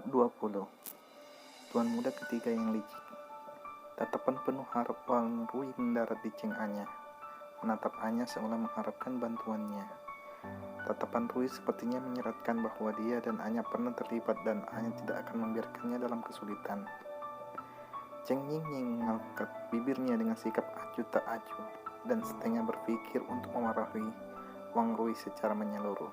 Bab 20. Tuan muda ketiga yang licik. Tatapan penuh harap Wang Rui mendarat di Cheng Anya. Menatap Anya seolah mengharapkan bantuannya. Tatapan Rui sepertinya menyeratkan bahwa dia dan Anya pernah terlibat dan Anya tidak akan membiarkannya dalam kesulitan. Cheng Ying mengangkat bibirnya dengan sikap acuh tak acuh dan setengah berpikir untuk memarahi Wang Rui secara menyeluruh.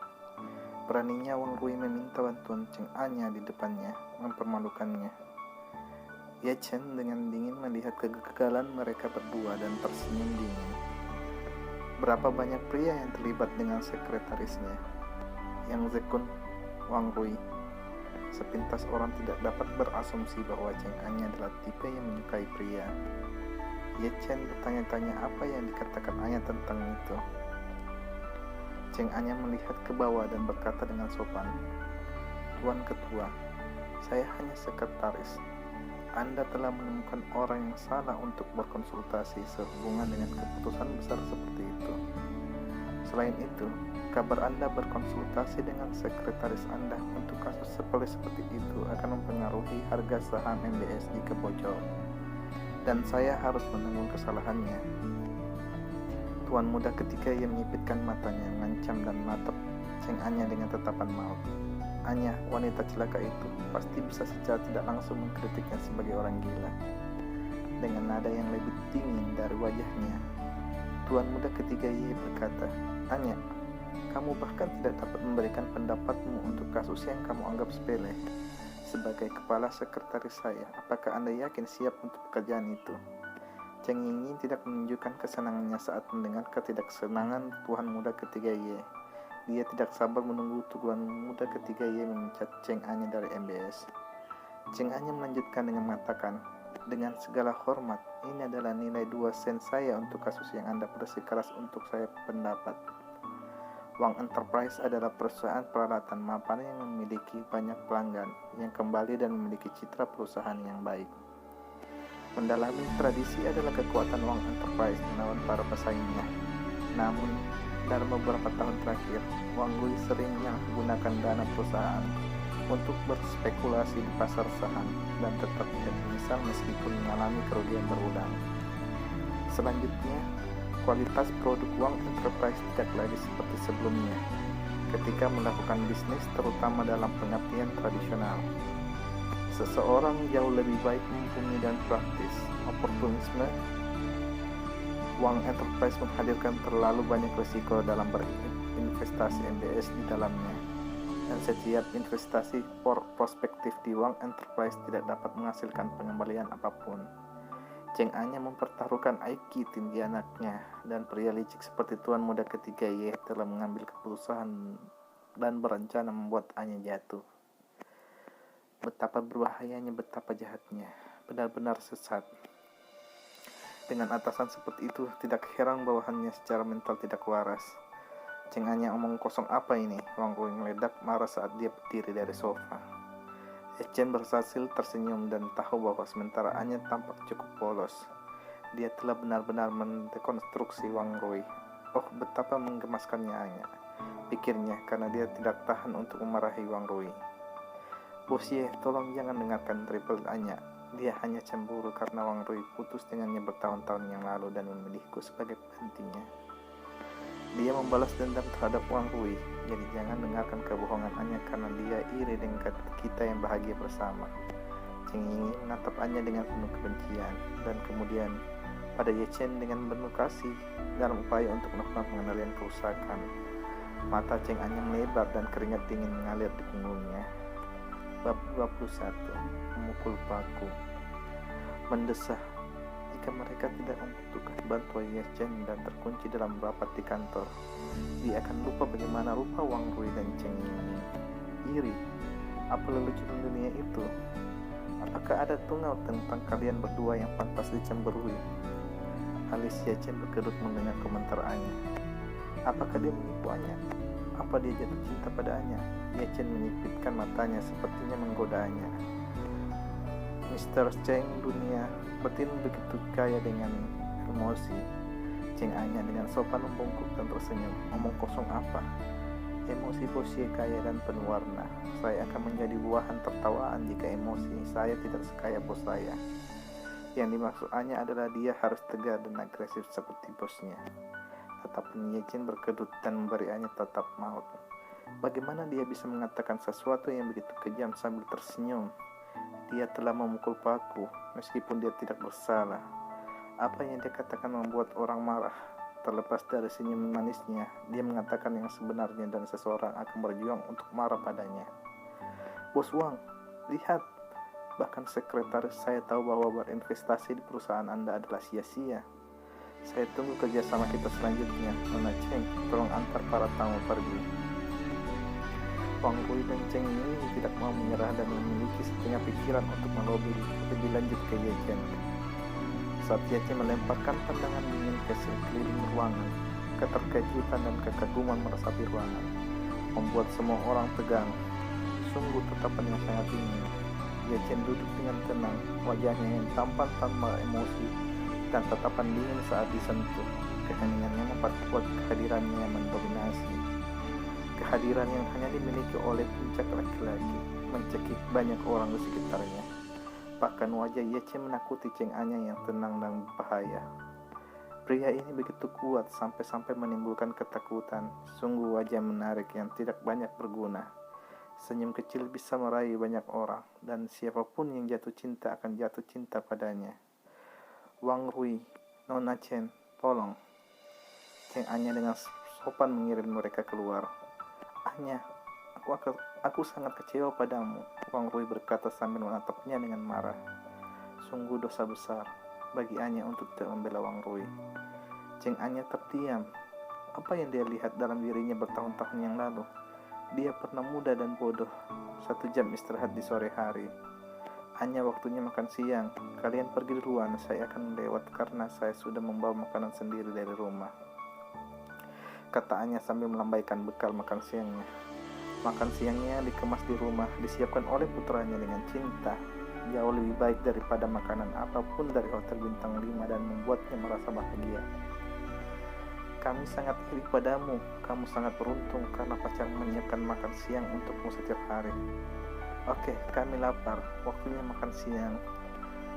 Beraninya Wang Rui meminta bantuan Cheng Anya di depannya, mempermalukannya. Ye Chen dengan dingin melihat kegagalan mereka berdua dan tersenyum dingin. Berapa banyak pria yang terlibat dengan sekretarisnya? Yang Zekun Wang Rui. Sepintas orang tidak dapat berasumsi bahwa Cheng Anya adalah tipe yang menyukai pria. Ye Chen bertanya-tanya apa yang dikatakan Anya tentang itu. Cheng Anya melihat ke bawah dan berkata dengan sopan, "Tuan Ketua, saya hanya sekretaris. Anda telah menemukan orang yang salah untuk berkonsultasi sehubungan dengan keputusan besar seperti itu. Selain itu, kabar Anda berkonsultasi dengan sekretaris Anda untuk kasus sepele seperti itu akan mempengaruhi harga saham MBS jika bocor, dan saya harus menanggung kesalahannya." Tuan muda ketika ia menyipitkan matanya, mengancam dan menatap Cheng Anya dengan tatapan maut. Anya, wanita celaka itu, pasti bisa secara tidak langsung mengkritiknya sebagai orang gila. Dengan nada yang lebih dingin dari wajahnya, tuan muda ketiga ia berkata, "Anya, kamu bahkan tidak dapat memberikan pendapatmu untuk kasus yang kamu anggap sepele. Sebagai kepala sekretaris saya, apakah Anda yakin siap untuk pekerjaan itu?" Cheng Ying tidak menunjukkan kesenangannya saat mendengar ketidaksenangan tuan muda ketiga Ye. Dia tidak sabar menunggu tuan muda ketiga Ye memecat Cheng Anya dari MBS. Cheng Anya melanjutkan dengan mengatakan, "Dengan segala hormat, ini adalah nilai 2 sen saya untuk kasus yang Anda bersikeras untuk saya pendapat. Wang Enterprise adalah perusahaan peralatan mapan yang memiliki banyak pelanggan yang kembali dan memiliki citra perusahaan yang baik. Mendalami tradisi adalah kekuatan Wang Enterprise melawan para pesaingnya. Namun, dalam beberapa tahun terakhir, Wang Rui sering menggunakan dana perusahaan untuk berspekulasi di pasar saham dan tetap tidak menyesal meskipun mengalami kerugian berulang. Selanjutnya, kualitas produk Wang Enterprise tidak lagi seperti sebelumnya ketika melakukan bisnis, terutama dalam pengertian tradisional. Seseorang jauh lebih baik mumpuni dan praktis. Oportunisme Wang Enterprise menghadirkan terlalu banyak risiko dalam berinvestasi MBS di dalamnya, dan setiap investasi prospektif di Wang Enterprise tidak dapat menghasilkan pengembalian apapun. Cheng Anya mempertaruhkan IQ tinggi anaknya, dan pria licik seperti tuan muda ketiga Ye telah mengambil keputusan dan berencana membuat Anya jatuh. Betapa berbahayanya, betapa jahatnya, benar-benar sesat. Dengan atasan seperti itu, tidak heran bawahannya secara mental tidak waras. Cheng Anya, omong kosong apa ini? Wang Rui meledak marah saat dia berdiri dari sofa. Chen berhasil tersenyum dan tahu bahwa sementara Anya tampak cukup polos, dia telah benar-benar mendekonstruksi Wang Rui. Oh, betapa menggemaskannya Anya, pikirnya, karena dia tidak tahan untuk memarahi Wang Rui. "Bos Ye, tolong jangan dengarkan triple Anya. Dia hanya cemburu karena Wang Rui putus dengannya bertahun-tahun yang lalu dan memilihku sebagai penggantinya. Dia membalas dendam terhadap Wang Rui, jadi jangan dengarkan kebohongan Anya karena dia iri dengan kita yang bahagia bersama." Cheng Ying menatap Anya dengan penuh kebencian, dan kemudian pada Ye Chen dengan penuh kasih dalam upaya untuk melakukan pengendalian kerusakan. Mata Cheng Anya melebar dan keringat dingin mengalir di punggungnya. Bab 21. Memukul paku. Mendesak. Jika mereka tidak membutuhkan bantuan Ye Chen dan terkunci dalam rapat di kantor, dia akan lupa bagaimana rupa Wang Rui dan Cheng Ying. Iri. Apa lelucon dunia itu? Apakah ada tunggal tentang kalian berdua yang pantas dicemburui? Alis Ye Chen berkedut mendengar komentar Anya. Apakah dia menipu Anya? Apa dia jatuh cinta padanya? Ye Chen menyipitkan matanya, sepertinya menggodanya. Mr. Cheng, dunia batin begitu kaya dengan emosi. Cheng Anya dengan sopan membungkuk dan tersenyum. Omong kosong apa? Emosi Bosye kaya dan penuh warna. Saya akan menjadi buahan tertawaan jika emosi saya tidak sekaya bos saya. Yang dimaksud Anya adalah dia harus tegar dan agresif seperti bosnya. Tatapan Ye Chen berkedut dan memberi Anya tatap maut. Bagaimana dia bisa mengatakan sesuatu yang begitu kejam sambil tersenyum? Dia telah memukul paku, meskipun dia tidak bersalah. Apa yang dia katakan membuat orang marah. Terlepas dari senyum manisnya, dia mengatakan yang sebenarnya dan seseorang akan berjuang untuk marah padanya. Bos Wang, lihat. Bahkan sekretaris saya tahu bahwa berinvestasi di perusahaan Anda adalah sia-sia. Saya tunggu kerjasama kita selanjutnya. Nona Cheng, tolong antar para tamu pergi. Wang Rui dan Cheng ini tidak mau menyerah dan memiliki setengah pikiran untuk melobi lebih lanjut ke Ye Chen. Saat Ye Chen melemparkan pandangan dingin ke sekeliling ruangan, keterkejutan dan kekaguman meresapi ruangan, membuat semua orang tegang. Sungguh tatapan yang sangat dingin. Ye Chen duduk dengan tenang, wajahnya yang tampan tanpa emosi dan tatapan dingin saat disentuh. Keheningannya memperkuat kehadirannya yang mendominasi. Kehadiran yang hanya dimiliki oleh puncak laki-laki, mencekik banyak orang di sekitarnya. Bahkan wajah Ye Chen menakuti Cheng Anya yang tenang dan berbahaya. Pria ini begitu kuat sampai-sampai menimbulkan ketakutan. Sungguh wajah menarik yang tidak banyak berguna. Senyum kecil bisa meraih banyak orang, dan siapapun yang jatuh cinta akan jatuh cinta padanya. Wang Rui, Nona Chen, tolong. Cheng Anya dengan sopan mengirim mereka keluar. Anya, aku sangat kecewa padamu, Wang Rui berkata sambil menatapnya dengan marah. Sungguh dosa besar bagi Anya untuk tidak membela Wang Rui. Cheng Anya terdiam. Apa yang dia lihat dalam dirinya bertahun-tahun yang lalu? Dia pernah muda dan bodoh. 1 jam istirahat di sore hari. Hanya waktunya makan siang. Kalian pergi duluan, saya akan lewat karena saya sudah membawa makanan sendiri dari rumah, kata Anya sambil melambaikan bekal makan siangnya. Makan siangnya dikemas di rumah, disiapkan oleh putranya dengan cinta. Jauh lebih baik daripada makanan apapun dari hotel bintang 5 dan membuatnya merasa bahagia. Kami sangat iri padamu, kamu sangat beruntung karena pacarmu menyiapkan makan siang untukmu setiap hari. Oke, kami lapar, waktunya makan siang.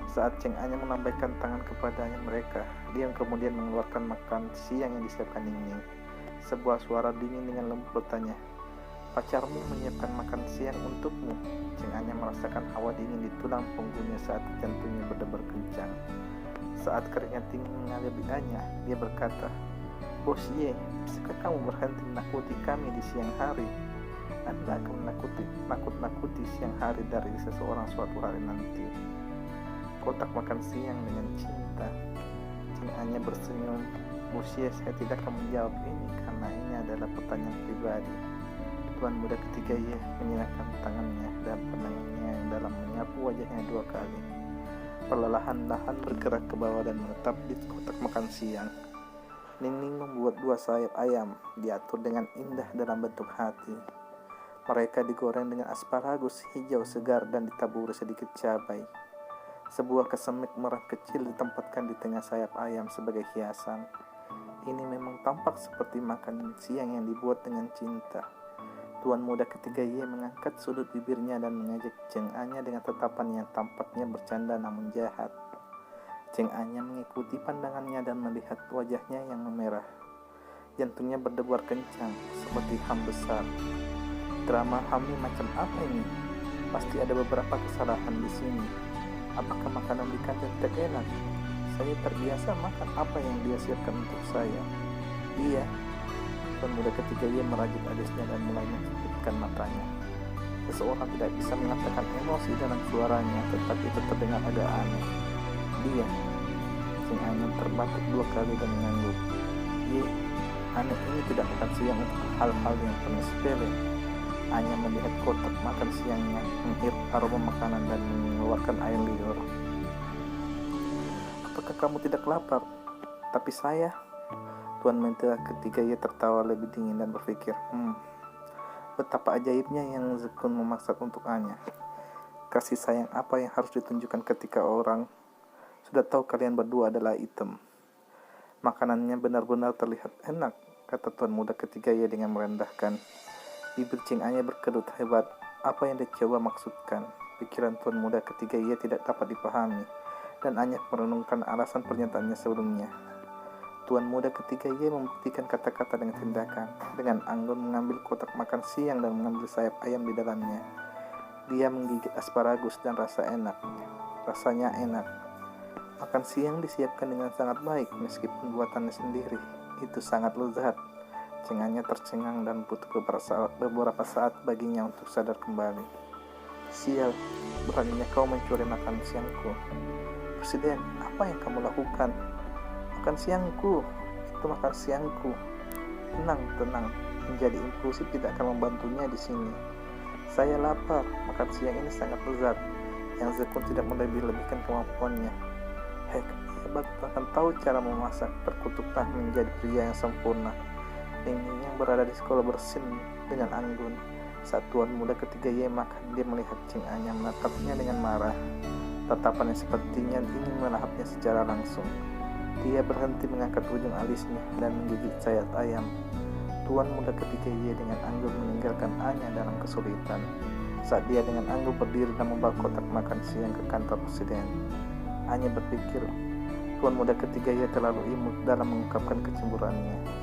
Saat Cheng Anya melambaikan tangan kepadanya mereka, dia kemudian mengeluarkan makan siang yang disiapkan Ning. Sebuah suara dingin dengan lembut bertanya, pacarmu menyiapkan makan siang untukmu. Cheng Anya merasakan hawa dingin di tulang punggungnya saat jantungnya berdebar kencang. Saat keringat dingin mengalir di Anya, dia berkata, Bos Ye, bisakah kamu berhenti menakuti kami di siang hari? Anda akan nakut-nakuti siang hari dari seseorang suatu hari nanti. Kotak makan siang dengan cinta. Cheng Anya bersenyum. Bos Ye, saya tidak akan menjawab ini karena ini adalah pertanyaan pribadi. Tuan muda ketiga Ye menyilangkan tangannya dan pandangannya yang dalam menyapu wajahnya 2 kali. Perlahan-lahan bergerak ke bawah dan menetap di kotak makan siang. Ning membuat 2 sayap ayam, diatur dengan indah dalam bentuk hati. Mereka digoreng dengan asparagus hijau segar dan ditaburi sedikit cabai. Sebuah kesemik merah kecil ditempatkan di tengah sayap ayam sebagai hiasan. Ini memang tampak seperti makan siang yang dibuat dengan cinta. Tuan muda ketiga Ye mengangkat sudut bibirnya dan mengajak Cheng Anya dengan tatapan yang tampaknya bercanda namun jahat. Cheng Anya mengikuti pandangannya dan melihat wajahnya yang memerah. Jantungnya berdebar kencang seperti ham besar. Drama hamil macam apa ini? Pasti ada beberapa kesalahan di sini. Apakah makanan di kantin tidak enak? Saya terbiasa makan apa yang dia siapkan untuk saya. Dia, tuan muda ketiga Ye merajut alisnya dan mulai mencipitkan matanya. Seseorang tidak bisa mengatakan emosi dalam suaranya, tetapi itu terdengar agak aneh. Dia, Cheng Anya terbatuk 2 kali dan mengangguk. Ye, aneh ini tidak makan siang untuk hal-hal yang paling sepele. Anya melihat kotak makan siangnya, menghirup aroma makanan dan mengeluarkan air liur. Apakah kamu tidak lapar? Tapi saya, tuan muda ketiga Ye tertawa lebih dingin dan berpikir, betapa ajaibnya yang Zekun memaksa untuk Anya. Kasih sayang apa yang harus ditunjukkan ketika orang sudah tahu kalian berdua adalah item. Makanannya benar-benar terlihat enak, kata tuan muda ketiga Ye dengan merendahkan. Bibir Cing Anya berkedut hebat. Apa yang dicoba maksudkan? Pikiran tuan muda ketiga Ye tidak dapat dipahami, dan Anya merenungkan alasan pernyataannya sebelumnya. Tuan muda ketiga Ye membuktikan kata-kata dengan tindakan. Dengan anggun mengambil kotak makan siang dan mengambil sayap ayam di dalamnya. Dia menggigit asparagus dan rasanya enak. Makan siang disiapkan dengan sangat baik meskipun buatannya sendiri. Itu sangat lezat. Cing Anya tercengang dan butuh beberapa saat baginya untuk sadar kembali. Sial, beraninya kau mencuri makan siangku. Presiden, apa yang kamu lakukan? Makan siangku, itu makan siangku. Tenang. Menjadi impulsif tidak akan membantunya di sini. Saya lapar, makan siang ini sangat lezat. Yang Zekun tidak melebih-lebihkan kemampuannya. Hek, hebat akan tahu cara memasak, terkutuklah menjadi pria yang sempurna. Ning yang berada di sekolah bersin dengan anggun. Saat tuan muda ketiga Ye makan, dia melihat Cing Anya menatapnya dengan marah. Tatapan yang sepertinya ingin melahapnya secara langsung. Dia berhenti mengangkat ujung alisnya dan menggigit sayap ayam. Tuan muda ketiga Ye dengan anggun meninggalkan Anya dalam kesulitan. Saat dia dengan anggun berdiri dan membawa kotak makan siang ke kantor presiden, Anya berpikir, tuan muda ketiga Ye terlalu imut dalam mengungkapkan kecemburuannya.